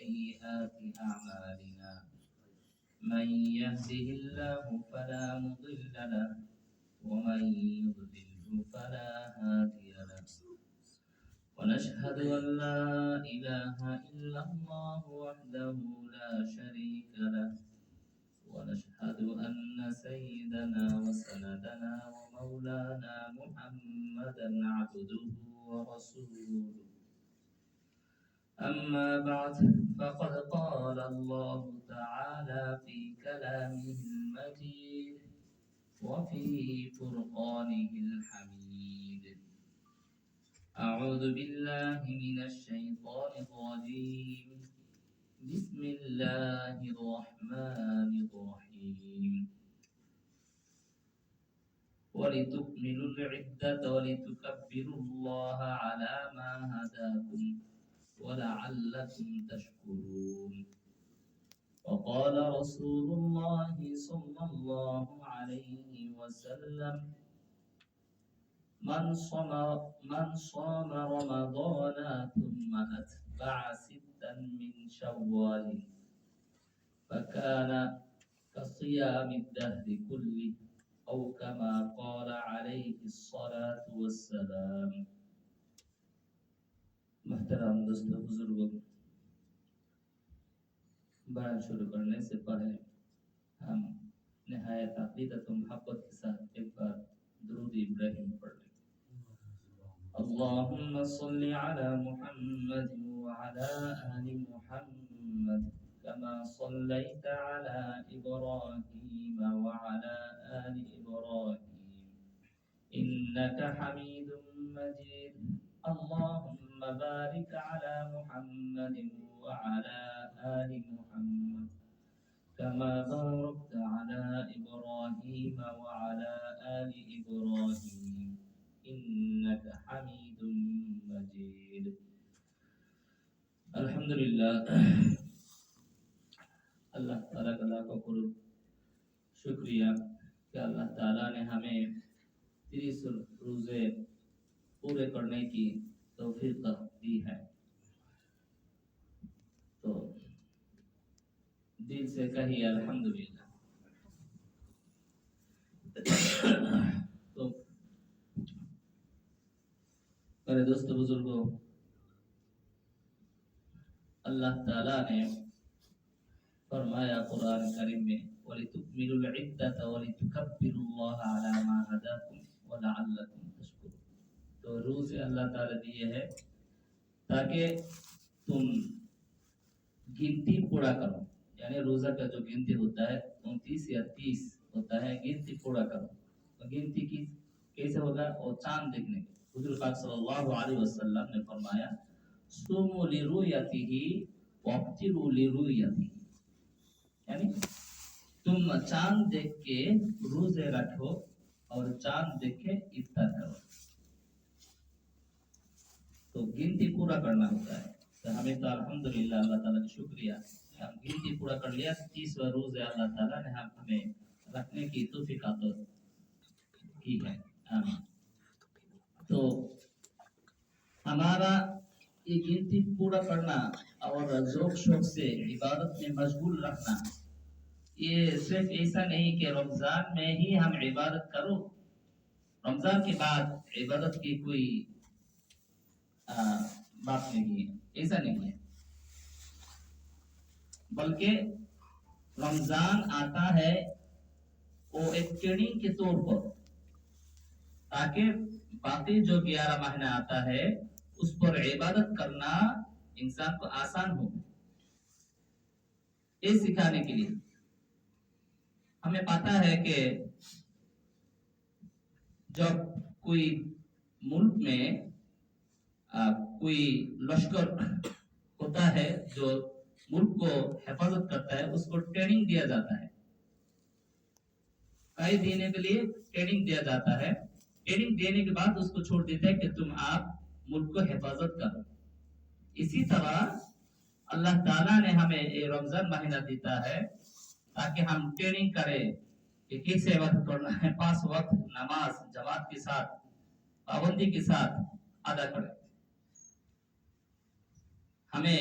سيئات أعمالنا من يهده الله فلا مضل له ومن يضلله فلا هادي له ونشهد أن لا إله إلا الله وحده لا شريك له ونشهد أن سيدنا وسندنا ومولانا محمدا عبده ورسوله أما بعد فقد قال الله تعالى في كلامه المجيد وفي فرقانه الحميد أعوذ بالله من الشيطان الرجيم بسم الله الرحمن الرحيم ولتكملوا العدة ولتكبروا الله على ما هداكم ولعلكم تشكرون وقال رسول الله صلى الله عليه وسلم من صام رمضان ثم أتبع ستا من شوال فكان كصيام الدهر كله أو كما قال عليه الصلاة والسلام محترم دوستو بزرگوں بیان شروع کرنے سے پہلے ہم نہایت عقیدت و محبت کے ساتھ ایک بار درود ابراہیم پڑھ لیں اللهم صل على محمد وعلى آل محمد كما صليت على إبراهيم وعلى آل إبراهيم إنك حميد مجيد اللهم بارك على محمد وعلى آل محمد كما باركت على إبراهيم وعلى آل إبراهيم إنك حميد مجيد الحمدللہ اللہ تعالیٰ کا لاکھوں کروڑ شکریہ کہ اللہ تعالیٰ نے ہمیں 30 روزے پورے کرنے کی توفیق دی ہے تو دل سے کہیے الحمدللہ تو میرے دوست بزرگوں اللہ تعالیٰ نے فرمایا قرآن کریم میں وَلِتُكْمِلُوا الْعِدَّةَ وَلِتُكَبِّرُوا اللَّهَ عَلَى مَا هَدَاكُمْ وَلَعَلَّكُمْ تَشْكُرُونَ تو روزے اللہ تعالیٰ دیے ہے تاکہ تم گنتی پورا کرو یعنی روزہ کا جو گنتی ہوتا ہے 29 یا 30 ہوتا ہے گنتی پورا کرو تو گنتی کی کیسے ہوگا اور چاند دیکھنے کے حضور پاک صلی اللہ علیہ وسلم نے فرمایا صوموا لرؤیتہ وافطروا لرؤیتہ یعنی تم چاند دیکھ کے روزے رکھو اور چاند دیکھ کے افطار کرو تو گنتی پورا کرنا ہوتا ہے تو ہمیں تو الحمدللہ اللہ تعالیٰ کا شکریہ ہم گنتی پورا کر لیا 30واں روزے اللہ تعالیٰ نے ہمیں رکھنے کی توفیق عطا کی ہے آمین تو ہمارا یہ گنتی پورا کرنا اور ذوق شوق سے عبادت میں مشغول رکھنا یہ صرف ایسا نہیں کہ رمضان میں ہی ہم عبادت کرو رمضان کے بعد عبادت کی کوئی بات نہیں ہے ایسا نہیں ہے بلکہ رمضان آتا ہے وہ ایک ٹریننگ کے طور پر تاکہ باقی جو 11 مہینہ آتا ہے اس پر عبادت کرنا انسان کو آسان ہو یہ سکھانے کے لیے ہمیں پتا ہے کہ جب کوئی ملک میں کوئی لشکر ہوتا ہے جو ملک کو حفاظت کرتا ہے اس کو ٹریننگ دیا جاتا ہے کئی دینے کے لیے ٹریننگ دیا جاتا ہے ٹریننگ دینے کے بعد اس کو چھوڑ دیتا ہے کہ تم آپ ملک کو حفاظت کرو اسی طرح اللہ تعالیٰ نے ہمیں یہ رمضان مہینہ دیتا ہے تاکہ ہم ٹریننگ کریں کہ کیسے وقت کرنا ہے 5 وقت نماز جماعت کے ساتھ پابندی کے ساتھ ادا کریں ہمیں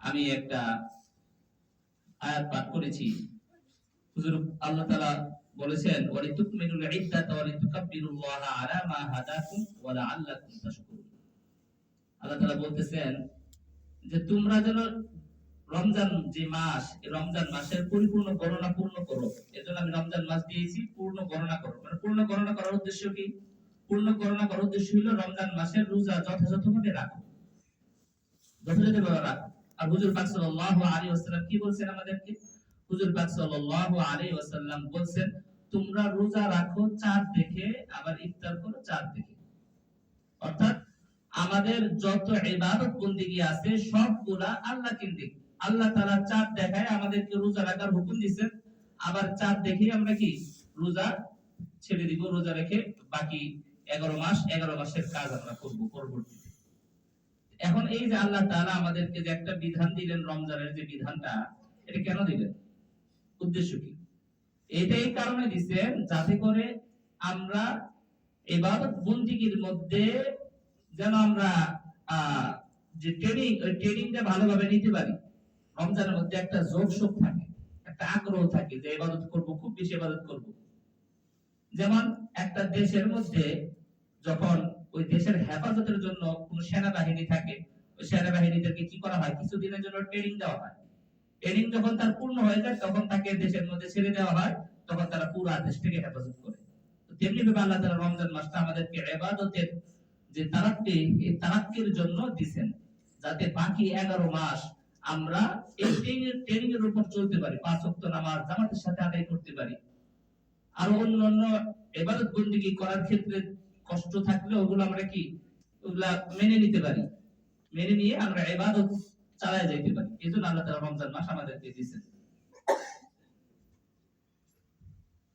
আমি একটা আয়াত পাঠ করেছি। হুজুর আল্লাহ তাআলা বলেছেন ওয়ালিতুকমিনুল ইদ্দাতা ওয়ালিতুকাব্বিরুল্লাহ আলা মা হাদাকুম ওয়া লাআল্লাকুম তাশকুরুন। আল্লাহ তাআলা বলতেছেন যে তোমরা যেন রমজান যে মাস, এই রমজান মাসের পরিপূর্ণ গণনা পূর্ণ করো। এজন্য আমি রমজান মাস দিয়েছি, পূর্ণ গণনা করো। মানে পূর্ণ গণনা করার উদ্দেশ্য কি? পূর্ণ গণনা করার উদ্দেশ্য হলো রমজান মাসের রোজা যথাযথভাবে রাখো, যথাযথভাবে রাখো। আর হুজুর পাক সাল্লাল্লাহু আলাইহি ওয়াসাল্লাম কি বলছেন আমাদেরকে? হুজুর পাক সাল্লাল্লাহু আলাইহি ওয়াসাল্লাম বলছেন তোমরা রোজা রাখো চাঁদ দেখে, আবার ইফতার করো চাঁদ দেখে। অর্থাৎ আমাদের যত ইবাদত বন্দেগী আছে সবগুলা আল্লাহ কেন্দ্রিক। আল্লাহ তাআলা চাঁদ দেখায় আমাদেরকে রোজা রাখার হুকুম দিয়েছেন, আবার চাঁদ দেখে আমরা কি রোজা ছেড়ে দিব, রোজা রেখে বাকি 11 মাসের কাজ আমরা করব পরবর্তীতে। এখন এই যে আল্লাহ তাআলা আমাদেরকে যে একটা বিধান দিলেন, রমজানের যে বিধানটা, এটা কেন দিলেন? উদ্দেশ্য কি? এটাই কারণে দিবেন যাতে করে আমরা ইবাদত বন্দেগীর মধ্যে যেন আমরা যে ট্রেনিংটা ভালোভাবে নিতে পারি। রমজানের মধ্যে একটা যোগসুখ থাকে, একটা আগ্রহ থাকে যে ইবাদত করব, খুব বেশি ইবাদত করব। যেমন একটা দেশের মধ্যে যখন ওই দেশের হেফাজতের জন্য কোন সেনাবাহিনী থাকে, ওই সেনাবাহিনীদেরকে কি করা হয়? কিছুদিনের জন্য ট্রেনিং দেওয়া হয়। ট্রেনিং যখন তার পূর্ণ হয়ে যায় তখন তাকে দেশের মধ্যে ছেড়ে দেওয়া হয়, তখন তারা পুরো দেশটাকে হেফাজত করে। তো তেমনি ভাবে আল্লাহ তাআলা রমজান মাসটা আমাদেরকে ইবাদতের যে তারাক্কি, এই তারাক্কির জন্য দিবেন, যাতে বাকি 11 মাস আমরা এই ট্রেনিং এর উপর চলতে পারি, 5 ওয়াক্ত নামাজ জামাতের সাথে আদায় করতে পারি। আর অন্যান্য ইবাদত বন্দেগী করার ক্ষেত্রে কষ্ট থাকলে ওগুলো আমরা কি ওগুলা মেনে নিতে পারি, মেনে নিয়ে আমরা ইবাদত চালায় যাইতে পারি। এজন্য আল্লাহ তাআলা রমজান মাস আমাদেরকে দিয়েছেন।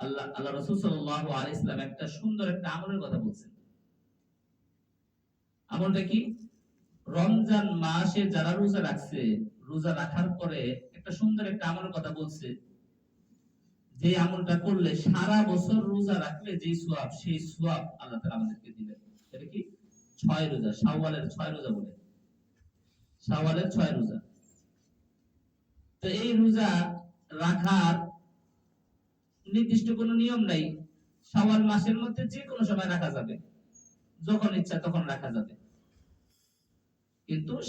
আল্লাহ রাসূল সাল্লাল্লাহু আলাইহি ওয়াসাল্লাম একটা সুন্দর একটা আমলের কথা বলছেন। আমলটা কি? রমজান মাসে যারা রোজা রাখছে, রোজা রাখার পরে একটা সুন্দর একটা আমলের কথা বলছে, যে আমলটা করলে সারা বছর রোজা রাখলে যে সওয়াব, সেই সওয়াব আল্লাহ তাআলা আমাদেরকে দিবেন। এটা কি? 6 রোজা, শাওয়ালের 6 রোজা বলে, শাওয়ালের 6 রোজা। তো এই রোজা রাখার নির্দিষ্ট কোনো নিয়ম নাই। শাওয়াল মাসের মধ্যে যে কোনো সময় রাখা যাবে, যখন ইচ্ছা তখন রাখা যাবে, কিন্তু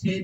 6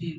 3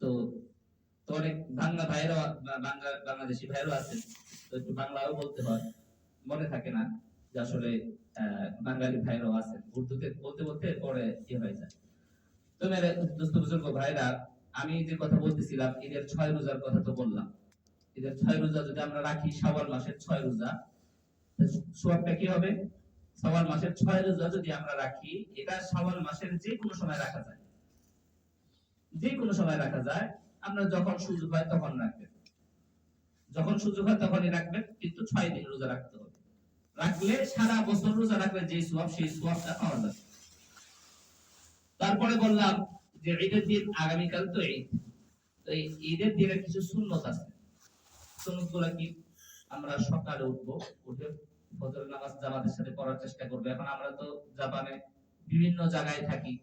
তো তো অনেক বাংলাদেশি ভাইরা আছেন, তো একটু বাংলাও বলতে হয়, মনে থাকে না যে আসলে বাঙালি ভাইরাও আছেন, উর্দুতে বলতে বলতে পরে কি হয়ে যায়। তো মেরে দোস্ত বুজুর্গ ভাইরা, আমি যে কথা বলতেছিলাম ঈদের 6 রোজার কথা তো বললাম। ঈদের 6 রোজা যদি আমরা রাখি, শাওয়াল মাসের 6 রোজা, সওয়াবটা কি হবে? শাওয়াল মাসের 6 রোজা যদি আমরা রাখি, এটা শাওয়াল মাসের যে কোনো সময় রাখা যায়, যে কোনো সময় রাখা যায়। আমরা যখন সুযোগ হয় তখন রাখবেন, যখন সুযোগ হয় তখনই রাখবেন, কিন্তু 6 দিন রোজা রাখতে হবে। রাখলে সারা বছর রোজা রাখলে যে সওয়াব, সেই সওয়াবটা পাওয়া যাবে। তারপরে বললাম যে ঈদের দিন আগামীকাল তো ঈদ, তো এই ঈদের দিনে কিছু সুন্নত আছে। সুন্নতগুলো কি? আমরা সকালে উঠবো, উঠে ফজরের নামাজ জামাতের সাথে পড়ার চেষ্টা করব। এখন আমরা তো জাপানে বিভিন্ন জায়গায় থাকি,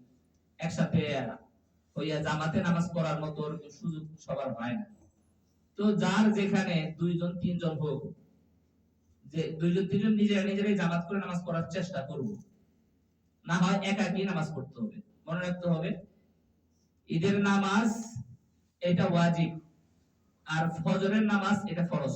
একসাথে হইয়া জামাতে নামাজ পড়ার মতো সুযোগ সবার হয় না। তো যার যেখানে 2 জন 3 জন হোক, যে 2 জন 3 জন নিজেরাই জামাত করে নামাজ পড়ার চেষ্টা করব, না হয় একাকী নামাজ পড়তে হবে। মনে রাখতে হবে ঈদের নামাজ এটা ওয়াজিব, আর ফজরের নামাজ এটা ফরজ।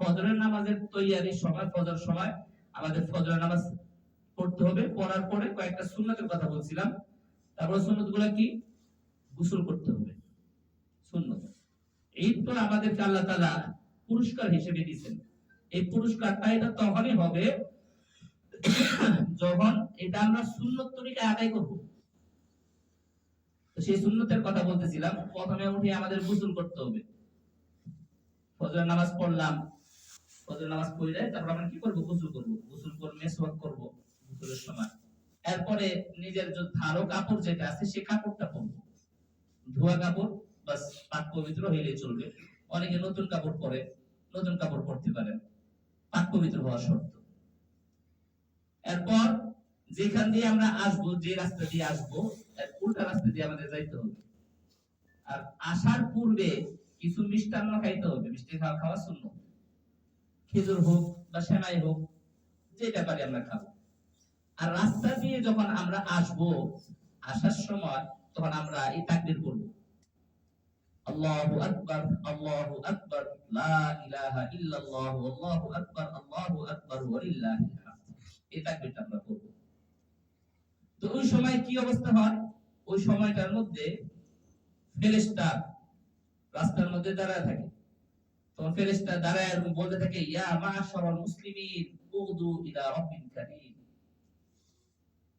ফজরের নামাজের তৈয়ারির সময়, ফজর সময় আমাদের ফজরের নামাজ পড়তে হবে। পড়ার পরে কয়েকটা সুন্নতের কথা বলছিলাম। তারপর সুন্নতগুলো কি? গোসল করতে হবে, সুন্নত। ঈদ তো আমাদেরকে আল্লাহ তাআলা পুরস্কার হিসেবে দিয়েছেন। এই পুরস্কারটা এটা তখনই হবে যখন এটা আমরা সুন্নত তরিকায় আদায় করব। তো সেই সুন্নতের কথা বলতেছিলাম। প্রথমে উঠে আমাদের গোসল করতে হবে। ফজর নামাজ পড়লাম, ফজর নামাজ পড়ে তারপর আমরা কি করব? গোসল করব। গোসল করে মেসওয়াক করব গোসলের সময়। এরপরে নিজের যে ভালো কাপড় যেটা আছে সেই কাপড়টা পরব, ধোয়া কাপড়, বাস পাক পবিত্র হইলেই চলবে। অনেকে নতুন কাপড় পরে, নতুন কাপড় পরতে পারেন, পাক পবিত্র হওয়া শর্ত। এরপর যেখান দিয়ে আমরা আসবো, যে রাস্তা দিয়ে আসবো, এর উল্টা রাস্তা দিয়ে আমাদের যাইতে হবে। আর আসার পূর্বে কিছু মিষ্টান্ন খাইতে হবে। মিষ্টি খাওয়া সুন্নাত। খেজুর হোক বা সেমাই হোক, যেটা পারি আমরা খাবো। আর রাস্তা দিয়ে যখন আমরা আসবো, আসার সময় তখন আমরা এই তাকবীর করব, আল্লাহু আকবার, আল্লাহু আকবার, লা ইলাহা ইল্লাল্লাহু, আল্লাহু আকবার, আল্লাহু আকবার, ওয়া লিল্লাহিল হামদ। এই তাকবীরটা আমরা করব। তো ওই সময় কি অবস্থা হয়? ওই সময়টার মধ্যে ফেরেশতা রাস্তার মধ্যে দাঁড়ায় থাকে। তখন ফেরেশতা দাঁড়ায় বলতে থাকে, ইয়া মাশারাল মুসলিমিন উগদু ইলা রাব্বিল কারীম।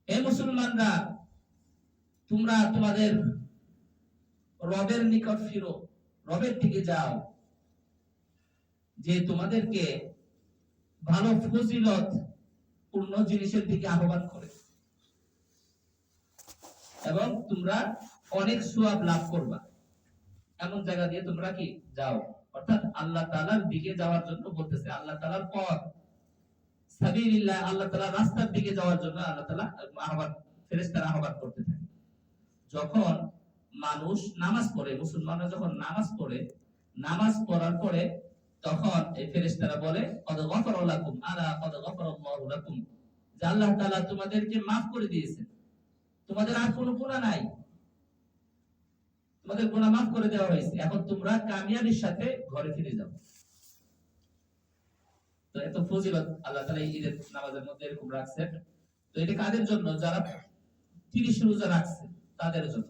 হে মুসলমানরা, তোমরা তোমাদের রবের নিকট ফিরো, রবের দিকে যাও, যে তোমাদেরকে ভালো ফজিলত পূর্ণ জিনিসের দিকে আহ্বান করে। এবং তোমরা অনেক সওয়াব লাভ করবা। এমন জায়গা দিয়ে তোমরা কি যাও, অর্থাৎ আল্লাহ তাআলার দিকে যাওয়ার জন্য বলতেছে। আল্লাহ তাআলার পথ সাবিলিল্লাহ, আল্লাহ তাআলার রাস্তার দিকে যাওয়ার জন্য আল্লাহ তাআলা আহ্বান, ফেরেশতারা আহ্বান করতে থাকে। যখন মানুষ নামাজ পড়ে, মুসলমানরা যখন নামাজ পড়ে, নামাজ পড়ার পরে তখন এই ফেরেশতারা বলে কদ গফারা লাকুম, আলা কদ গফারাল্লাহু লাকুম, যে আল্লাহ তাআলা তোমাদেরকে maaf করে দিয়েছেন, তোমাদের আর কোনো গুনাহ নাই, তোমাদের গুনাহ maaf করে দেওয়া হয়েছে, এখন তোমরা কামিয়াবির সাথে ঘরে ফিরে যাও। তো এত ফজিলত আল্লাহ তাআলা এই ঈদের নামাজের মধ্যে এরকম রাখছেন। তো এটা কাদের জন্য? যারা 30 রোজা রাখছে তাদের জন্য।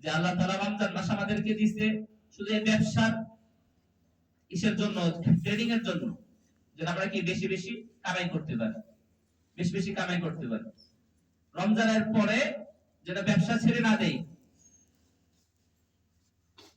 যে আল্লাহ তাআলা রমজান মাস আমাদেরকে দিয়েছে শুধু এই ব্যবসার ইসের জন্য, ট্রেডিং এর জন্য, যেন আমরা কি বেশি বেশি কামাই করতে পারি, বেশি বেশি কামাই করতে পারি। রমজানের পরে যেন ব্যবসা ছেড়ে না দেই,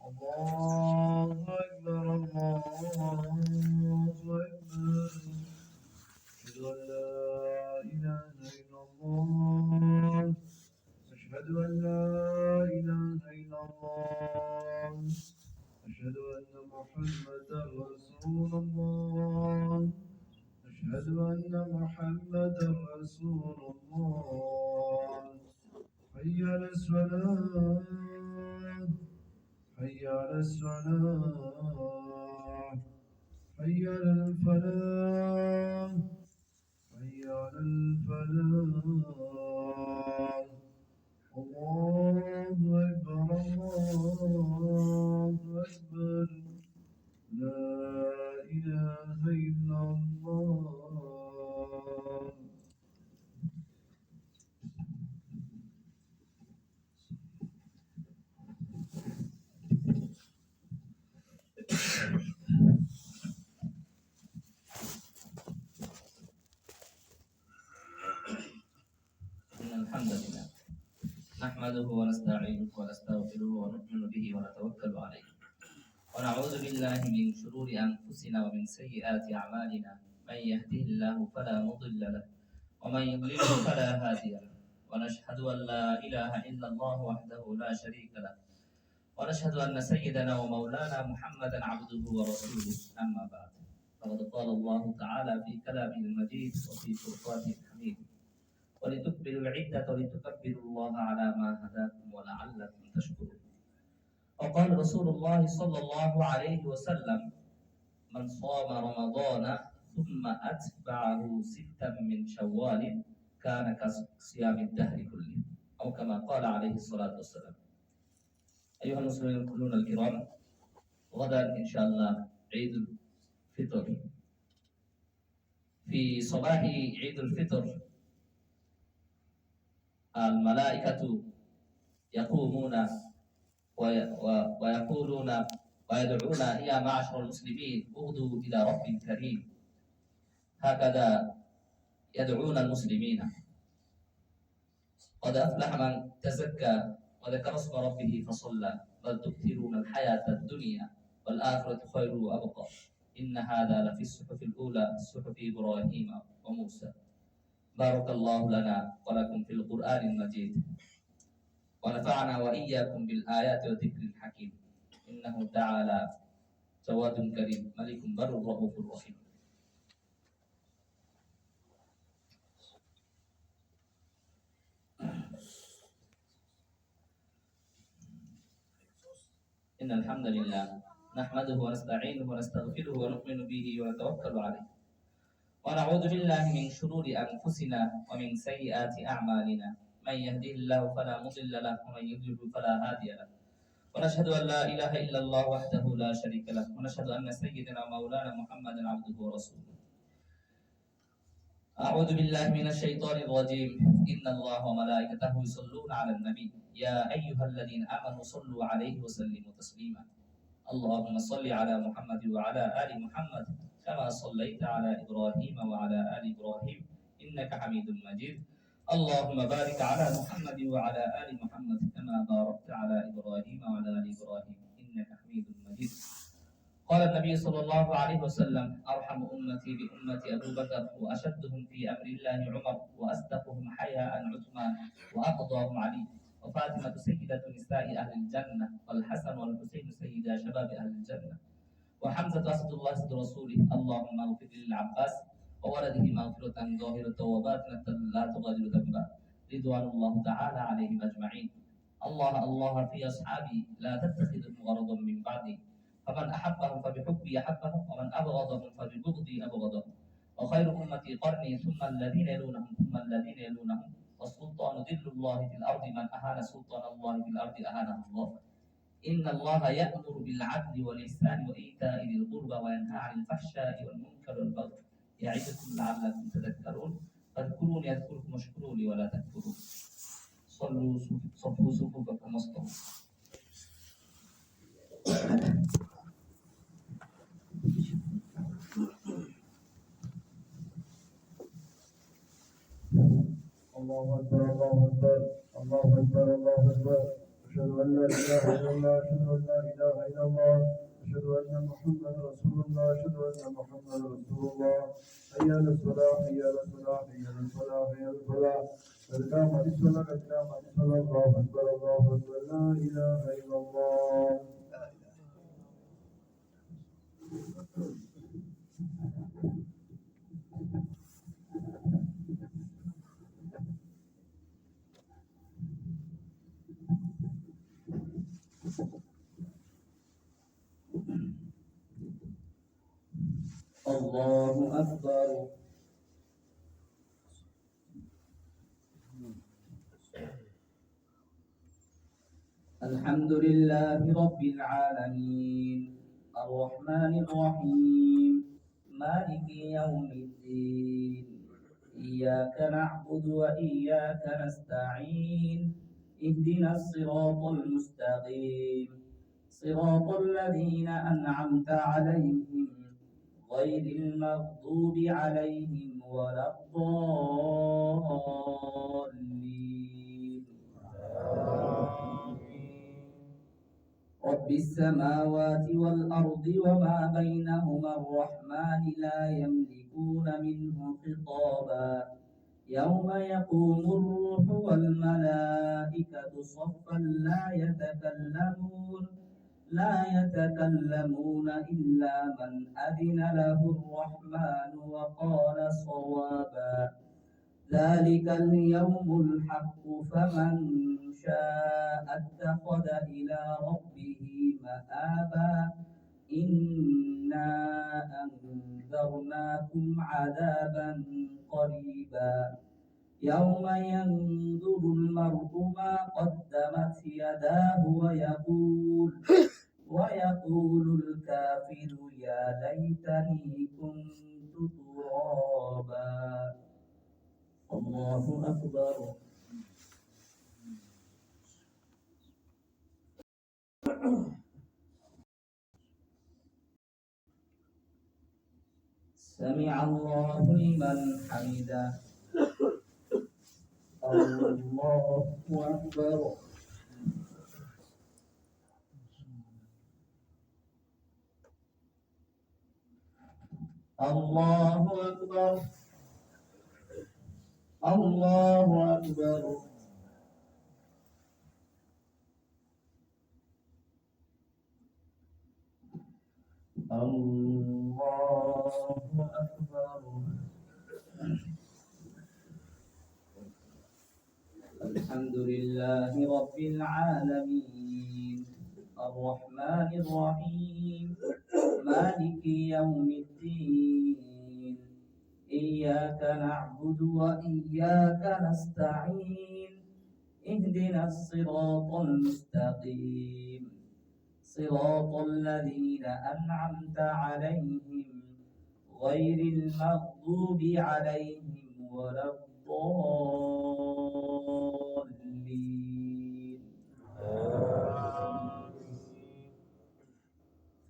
الله أكبر الله أكبر أشهد أن لا إله إلا الله أشهد أن لا إله إلا الله أشهد أن محمدا رسول الله أشهد أن محمدا رسول الله حي على الصلاة حي على الصلاة حي على الفلاح حي على الفلاح الله أكبر الله أكبر لا إله إلا الله نحمده ونستعينه ونستغفره ونؤمن به ونتوكل عليه ونعوذ بالله من شرور أنفسنا ومن سيئات أعمالنا من يهده الله فلا مضل له ومن يضلل فلا هادي له ونشهد أن لا إله إلا الله وحده لا شريك له ونشهد أن سيدنا ومولانا محمدا عبده ورسوله أما بعد فقد قال الله تعالى في كلامه المجيد وفي فرقاته الحميد ولتكبروا العدة ولتكبروا الله على ما هداكم ولعلكم تشكرون وقال رسول الله صلى الله عليه وسلم من صام رمضان ثم أتبعه ستا من شوال كان كصيام الدهر كله أو كما قال عليه الصلاة والسلام. أيها المسلمون الكرام، غدا إن شاء الله عيد الفطر. في صباح عيد الفطر الملائكة يقومون ويقولون ويدعون يا معشر المسلمين اغدوا إلى رب كريم. هكذا يدعون المسلمين. قد أفلح من تزكى وذكر اسم ربه فصلى بل تؤثرون الحياة الدنيا والآخرة خير وأبقى إن هذا لفي الصحف الأولى صحف إبراهيم وموسى. بارك الله لنا ولكم في القرآن المجيد ونفعنا وإياكم بالآيات والذكر الحكيم إنه تعالى جواد كريم ملك بر رؤوف رحيم. إن الحمد لله نحمده ونستعينه ونستغفره ونؤمن به ونتوكل عليه ونعوذ بالله من شرور أنفسنا ومن سيئات أعمالنا من يهده الله فلا مضل له ومن يضلل فلا هادي له ونشهد أن لا إله إلا الله وحده لا شريك له ونشهد أن سيدنا مولانا محمدا عبده ورسوله. أعوذ بالله من الشيطان الرجيم. إن الله وملائكته يصلون على النبي يا أيها الذين آمنوا صلوا عليه وسلموا تسليما. اللهم صل على محمد وعلى آل محمد كما صليت على إبراهيم وعلى آل إبراهيم إنك حميد مجيد. اللهم بارك على محمد وعلى آل محمد كما باركت على إبراهيم وعلى آل إبراهيم إنك حميد مجيد. قال النبي صلى الله عليه وسلم أرحم أمتي بأمة أبو بكر وأشدهم في أمر الله عمر وأصدقهم حياء عثمان وأقضاهم علي وفاطمة سيدة نساء أهل الجنة والحسن والحسين سيدا شباب أهل الجنة وحمزة أسد الله أسد رسوله. اللهم اغفر للعباس وولده مغفرة ظاهرة وباطنة لا تغادر ذنبا رضوان الله تعالى عليهم أجمعين. الله الله في أصحابي لا تتخذهم غرضا من بعدي فمن أحبهم فبحبي أحبهم ومن أبغضهم فببغضي أبغضهم وخير أمتي قرني ثم الذين يلونهم ثم الذين يلونهم والسلطان ذل الله في الأرض من أهان سلطان الله في الأرض أهانه الله. إن الله يأمر بالعدل والإحسان وإيتاء ذي القربى وينهى عن الفحشاء والمنكر والبغي يعظكم لعلكم تذكرون. فاذكروني أذكركم واشكروا لي ولا تكفرون. صلوا صفوا صفوفكم واصطفوا. الله أكبر الله أكبر الله أكبر الله أكبر أشهد أن لا إله إلا الله أشهد أن لا إله إلا الله أشهد أن محمدا رسول الله أشهد أن محمدا رسول الله. حي على الصلاة حي على الصلاة حي على الصلاة حي على الصلاة قد قامت الصلاة قد قامت الصلاة. الله أكبر الله أكبر لا إله إلا الله. الله أكبر. الحمد لله رب العالمين الرحمن الرحيم مالك يوم الدين إياك نعبد وإياك نستعين اهدنا الصراط المستقيم صراط الذين أنعمت عليهم غير المغضوب عليهم ولا الضالين. رب السماوات والأرض وما بينهما الرحمن لا يملكون منه خطابا يوم يقوم الروح والملائكة صفا لا يتكلمون إلا من أذن له الرحمن وقال صوابا ذلك اليوم الحق فمن شاء اتخذ إلى ربه مآبا إنا أنذرناكم عذابا قريبا يوم ينظر المرء ما قدمت يداه ويقول الكافر يا ليتني كنت ترابا الله أكبر سمع الله لمن حمده الله أكبر الله أكبر الله أكبر الله أكبر الحمد لله رب العالمين الرحمن الرحيم مالك يوم الدين إياك نعبد وإياك نستعين اهدنا الصراط المستقيم صراط الذين أنعمت عليهم غير المغضوب عليهم ولا الضالين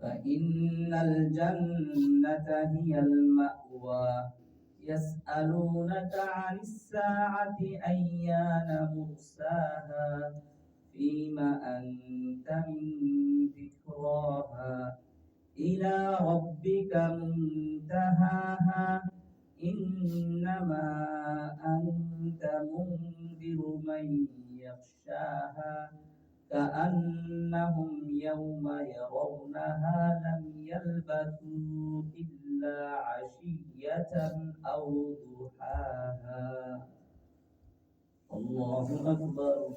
فإن الجنة هي المأوى يسألونك عن الساعة أيان مرساها فيما أنت من ذكراها إلى ربك منتهاها إنما أنت منذر من يخشاها كأنهم يوم يرونها لم يلبثوا إلا عشية أو ضحاها الله أكبر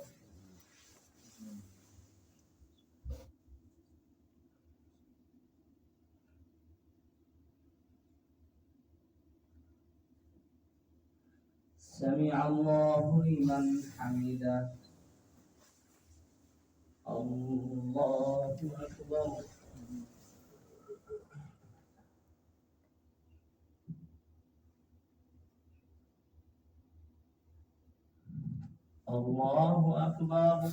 سمع الله لمن حمده الله أكبر الله أكبر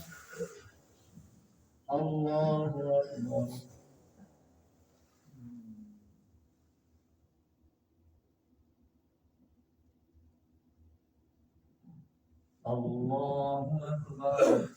الله أكبر الله أكبر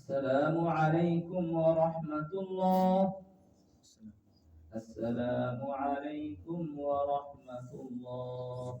السلام عليكم ورحمة الله السلام عليكم ورحمة الله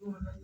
2000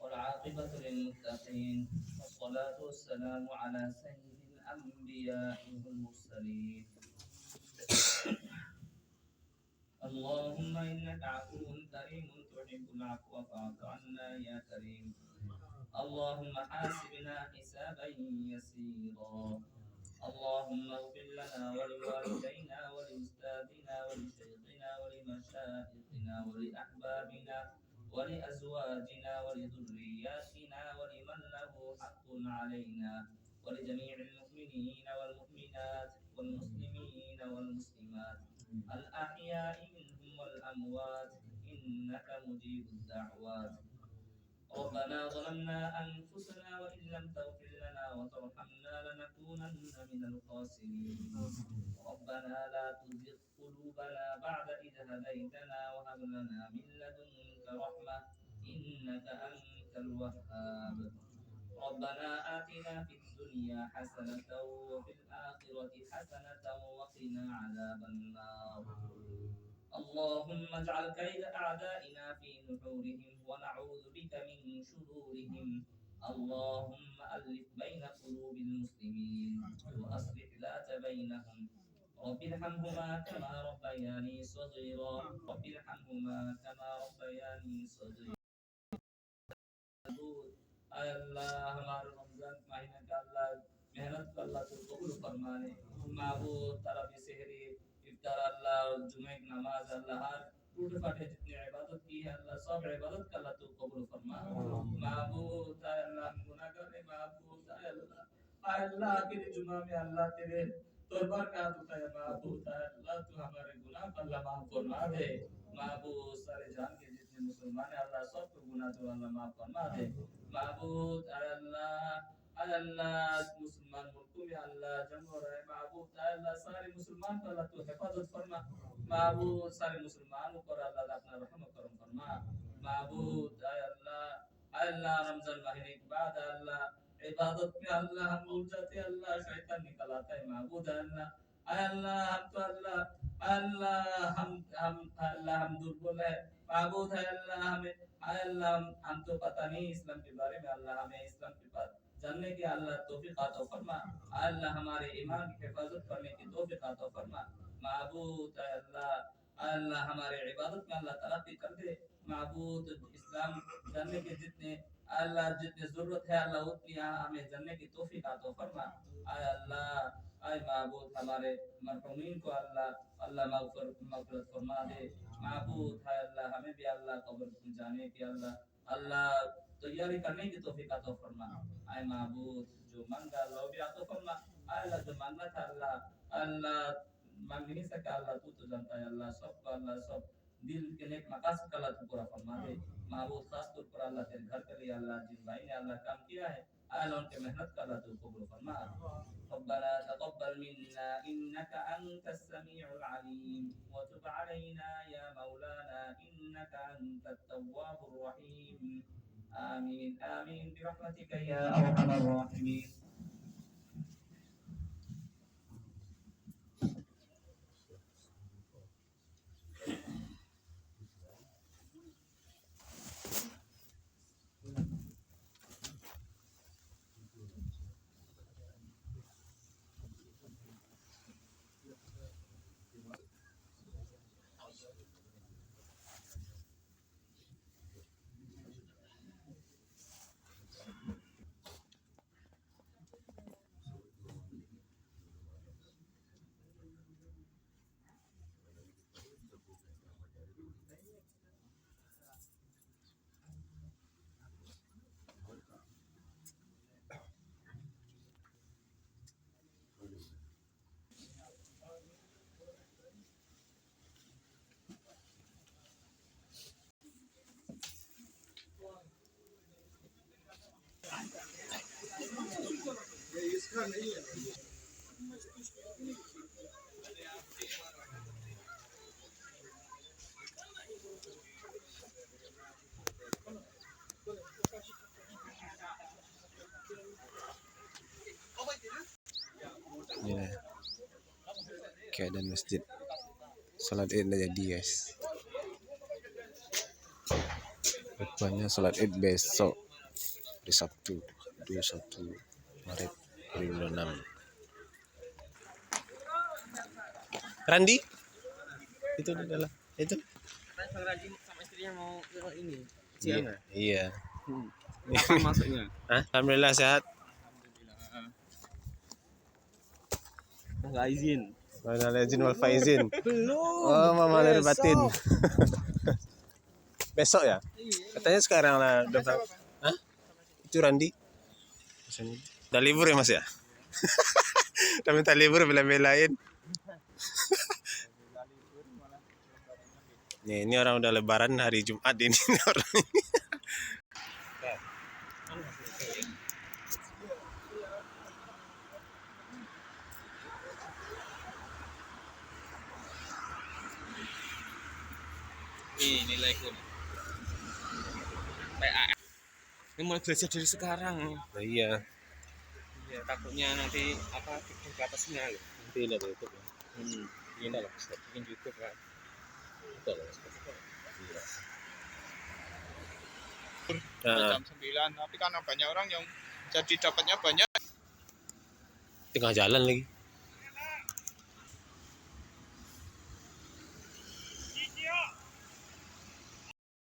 والعاقبة للمتقين والصلاة والسلام على سيد الأنبياء والمرسلين. اللهم إنك عفو كريم تحب العفو فاعف عنا يا كريم. اللهم حاسبنا حسابا يسيرا. اللهم اغفر لنا ولوالدينا ولأستاذنا ولشيخنا ولمشايخنا ولأحبابنا ولأزواجنا ولذرياتنا ولمن له حق علينا ولجميع المؤمنين والمؤمنات والمسلمين والمسلمات الأحياء منهم والأموات إنك مجيب الدعوات. ربنا ظلمنا أنفسنا وإن لم تغفر لنا وترحمنا لنكونن من الخاسرين. ربنا لا تزغ قلوبنا بعد إذ هديتنا وهب لنا من لدنك رحمة إنك أنت الوهاب. ربنا آتنا في الدنيا حسنة وفي الآخرة حسنة وقنا عذاب النار. اللهم اجعل كيد أعدائنا في نحورهم ونعوذ بك من شرورهم. اللهم ألف بين قلوب المسلمين وأصلح ذات بينهم. رب ارحمهما كما ربياني صغيرا. رب ارحمهما كما ربياني صغيرا. اے اللہ ہمارے رمضان مہینے کا اللہ محنت کا اللہ تو قبول فرمانے. معبود تراویح سحری افطار اللہ جمعہ کی نماز اللہ ہر ٹوٹ پھاٹے جتنی عبادت کی ہے اللہ سب عبادت کا اللہ تو قبول فرما. معبود اے اللہ ہم گناہ کر رہے. معبود اے اللہ آخری جمعہ میں اللہ تیرے توبہ کا ہوتا ہے. معبود اے اللہ تو ہمارے گناہ کو اللہ معاف فرما دے. معبود سارے جان کے جتنے مسلمان ہیں اللہ سب کو گناہ تو اللہ معاف فرما دے. معبود اے اللہ مسلمان ملکوں میں اللہ جنگ ہو رہا ہے. معبود اے اللہ سارے مسلمان کو اللہ تو حفاظت فرما. معبود سارے مسلمانوں پر اللہ اپنا رحم و کرم فرما. معبود اے اللہ رمضان مہینے کے بعد اللہ عبادت میں اللہ ہم بھول جاتے ہیں. اللہ شیطان نکل آتا ہے. معبود اے اللہ ہم تو اللہ ہم دربل ہے. معبود ہے اللہ ہم تو پتہ نہیں اسلام کے بارے میں. اللہ ہمیں اسلام کے بارے جاننے کی اللہ توفیق عطا فرما. اللہ ہمارے ایمان کی حفاظت کرنے کی توفیق عطا فرما. معبود ہے اللہ ہمارے عبادت میں اللہ ترقی کر دے. معبود اسلام جاننے کے جتنے ضرورت ہے اللہ اتنی ہمیں جاننے کی توفیق عطا فرما. اے معبود ہمارے مرحومین کو اللہ مغفرت فرما دے. معبود ہے اللہ ہمیں بھی اللہ قبر جانے کی اللہ تیاری کرنے کی توفیق عطا فرما. اے معبود جو مانگا اللہ بھی عطا فرما. اے اللہ جو مانگنا تھا اللہ مانگ نہیں سکا اللہ تو جانتا ہے. اللہ سب کو اللہ سب دل کے نیک مقاصد کا اللہ تو پورا فرما دے. معبود خاص طور پر اللہ تیرے گھر کے لیے اللہ جن بھائی نے اللہ کام کیا ہے اللہ ان کے محنت کا اللہ تو قبول فرما. ربنا تقبل منا إنك أنت السميع العليم وتب علينا يا مولانا إنك أنت التواب الرحيم. آمين آمين برحمتك يا أرحم الراحمين. keadaan masjid. Salat Id udah jadi guys. Rupanya salat Id besok di Sabtu 21 Maret 2006. Randi? Itu di dalam. Itu? Bang Raji sama istrinya mau ke ini. Iya. Iya. Kapan masuknya? Hah? Alhamdulillah sehat. Enggak izin. Mana izin wal faizin. Belum. Oh, mama lahir Besok. batin. Besok ya? Katanya sekarang lah. Hah? Itu Randi? Udah libur ya Mas ya? Udah minta libur bela-belain. Nih, ini orang udah lebaran hari Jumat ini orang. Ini nilaiku. PAS. Ini mulai belajar dari sekarang. Nah, iya. Ya, takutnya nanti apa ke atasnya loh. Nanti lihat itu. Ini lah, bikin YouTube kan. Nah, jam 9, tapi karena banyak orang yang jadi dapatnya banyak. tengah jalan lagi.